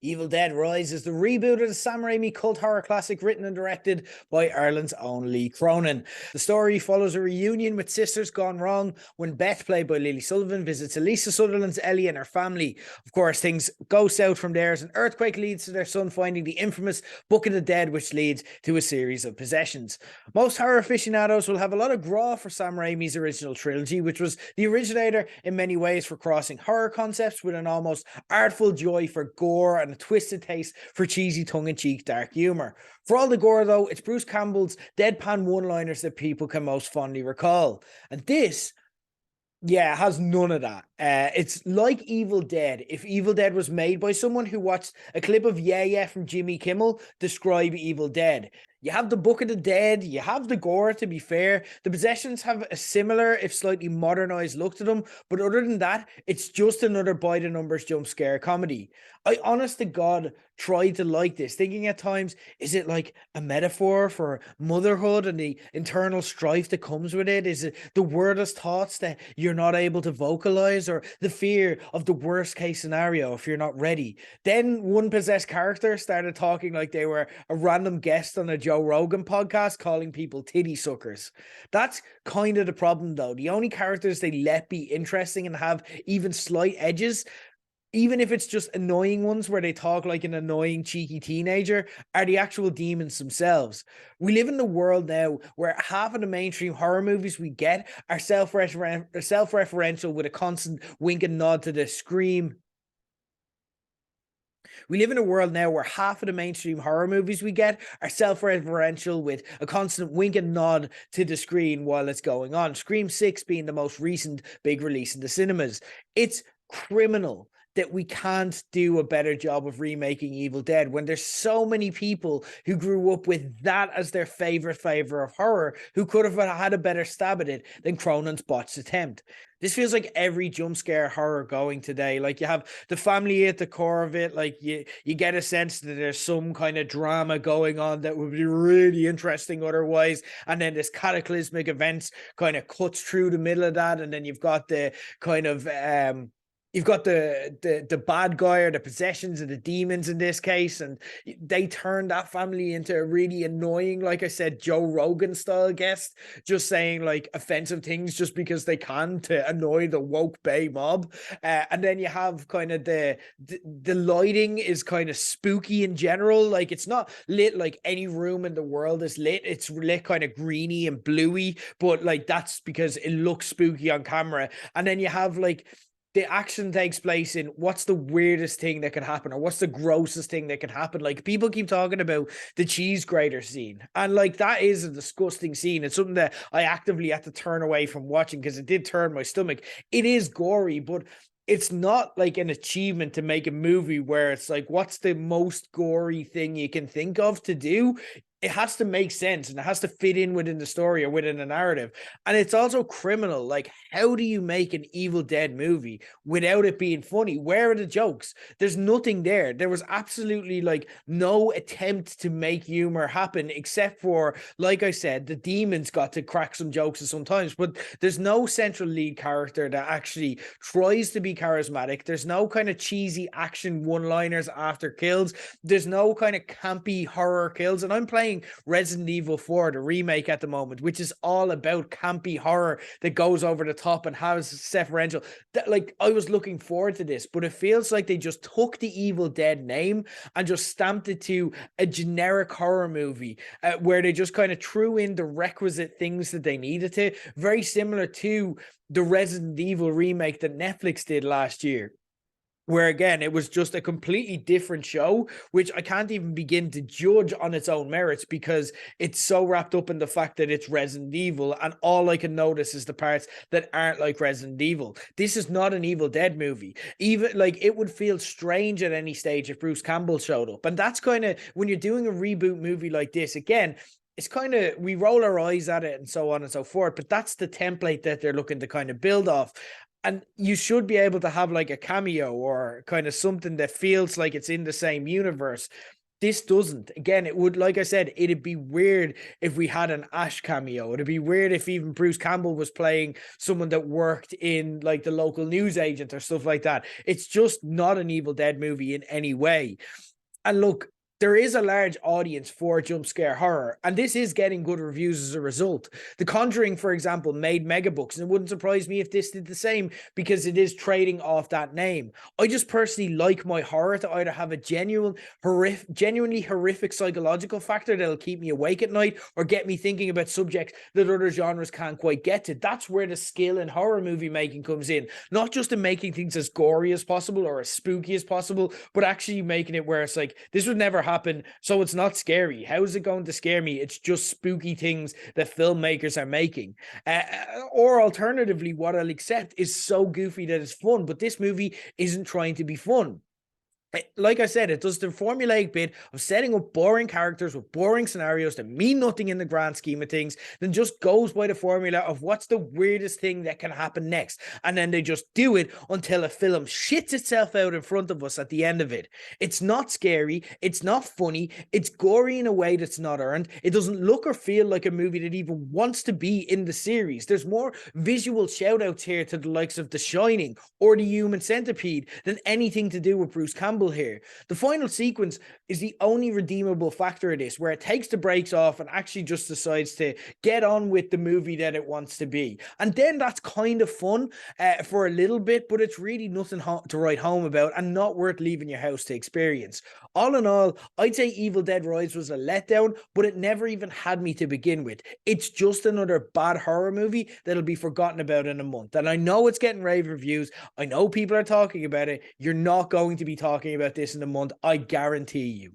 Evil Dead Rise is the reboot of the Sam Raimi cult horror classic written and directed by Ireland's own Lee Cronin. The story follows a reunion with sisters gone wrong when Beth, played by Lily Sullivan, visits Elisa Sutherland's Ellie and her family. Of course, things go south from there as an earthquake leads to their son finding the infamous Book of the Dead, which leads to a series of possessions. Most horror aficionados will have a lot of graw for Sam Raimi's original trilogy, which was the originator in many ways for crossing horror concepts with an almost artful joy for gore and a twisted taste for cheesy tongue-in-cheek dark humor. For all the gore, though, it's Bruce Campbell's deadpan one-liners that people can most fondly recall. And this, yeah, it has none of that. It's like Evil Dead. If Evil Dead was made by someone who watched a clip of Yeah Yeah from Jimmy Kimmel describe Evil Dead. You have the Book of the Dead, you have the gore, to be fair. The possessions have a similar, if slightly modernized look to them, but other than that, it's just another by the numbers jump scare comedy. I honest to God tried to like this, thinking at times, is it like a metaphor for motherhood and the internal strife that comes with it? Is it the wordless thoughts that you're not able to vocalize, or the fear of the worst case scenario if you're not ready? Then one possessed character started talking like they were a random guest on a Joe Rogan podcast, calling people titty suckers. That's kind of the problem, though. The only characters they let be interesting and have even slight edges, even if it's just annoying ones where they talk like an annoying, cheeky teenager, are the actual demons themselves. We live in a world now where half of the mainstream horror movies we get are self-referential with a constant wink and nod to the Scream. We live in a world now where half of the mainstream horror movies we get are self-referential with a constant wink and nod to the screen while it's going on. Scream 6 being the most recent big release in the cinemas. It's criminal that we can't do a better job of remaking Evil Dead when there's so many people who grew up with that as their favorite flavor of horror who could have had a better stab at it than Cronin's botched attempt. This feels like every jump scare horror going today. Like, you have the family at the core of it. Like, you get a sense that there's some kind of drama going on that would be really interesting otherwise. And then this cataclysmic events kind of cuts through the middle of that. And then you've got the kind of you've got the bad guy or the possessions of the demons in this case, and they turned that family into a really annoying, like I said, Joe Rogan style guest, just saying like offensive things just because they can to annoy the woke bay mob. And then you have kind of the lighting is kind of spooky in general. Like, it's not lit like any room in the world is lit. It's lit kind of greeny and bluey, but like that's because it looks spooky on camera. And then you have like the action takes place in what's the weirdest thing that could happen, or what's the grossest thing that could happen. Like, people keep talking about the cheese grater scene, and like that is a disgusting scene. It's something that I actively had to turn away from watching because it did turn my stomach. It is gory, but it's not like an achievement to make a movie where it's like, what's the most gory thing you can think of to do? It has to make sense and it has to fit in within the story or within a narrative. And it's also criminal. Like, how do you make an Evil Dead movie without it being funny? Where are the jokes? There's nothing there. There was absolutely like no attempt to make humor happen, except for, like I said, the demons got to crack some jokes sometimes, but there's no central lead character that actually tries to be charismatic. There's no kind of cheesy action one-liners after kills. There's no kind of campy horror kills. And I'm playing Resident Evil 4, the remake at the moment, which is all about campy horror that goes over the top and has seferential. Like, I was looking forward to this, but it feels like they just took the Evil Dead name and just stamped it to a generic horror movie where they just kind of threw in the requisite things that they needed to. Very similar to the Resident Evil remake that Netflix did last year, where again it was just a completely different show, which I can't even begin to judge on its own merits because it's so wrapped up in the fact that it's Resident Evil, and all I can notice is the parts that aren't like Resident Evil. This is not an Evil Dead movie. Even like, it would feel strange at any stage if Bruce Campbell showed up. And that's kind of, when you're doing a reboot movie like this, again, it's kind of, we roll our eyes at it and so on and so forth, but that's the template that they're looking to kind of build off. And you should be able to have like a cameo or kind of something that feels like it's in the same universe. This doesn't. Again, it would, like I said, it'd be weird if we had an Ash cameo. It'd be weird if even Bruce Campbell was playing someone that worked in like the local news agent or stuff like that. It's just not an Evil Dead movie in any way. And look, there is a large audience for jump scare horror, and this is getting good reviews as a result. The Conjuring, for example, made megabooks, and it wouldn't surprise me if this did the same because it is trading off that name. I just personally like my horror to either have a genuinely horrific psychological factor that'll keep me awake at night or get me thinking about subjects that other genres can't quite get to. That's where the skill in horror movie making comes in, not just in making things as gory as possible or as spooky as possible, but actually making it where it's like, this would never happen, so it's not scary. How is it going to scare me? It's just spooky things that filmmakers are making. Or alternatively, what I'll accept is so goofy that it's fun, but this movie isn't trying to be fun. Like I said, it does the formulaic bit of setting up boring characters with boring scenarios that mean nothing in the grand scheme of things, then just goes by the formula of what's the weirdest thing that can happen next. And then they just do it until a film shits itself out in front of us at the end of it. It's not scary. It's not funny. It's gory in a way that's not earned. It doesn't look or feel like a movie that even wants to be in the series. There's more visual shout outs here to the likes of The Shining or The Human Centipede than anything to do with Bruce Campbell here. The final sequence is the only redeemable factor of this, where it takes the brakes off and actually just decides to get on with the movie that it wants to be. And then that's kind of fun for a little bit, but it's really nothing to write home about and not worth leaving your house to experience. All in all, I'd say Evil Dead Rise was a letdown, but it never even had me to begin with. It's just another bad horror movie that'll be forgotten about in a month. And I know it's getting rave reviews. I know people are talking about it. You're not going to be talking about this in a month. I guarantee you.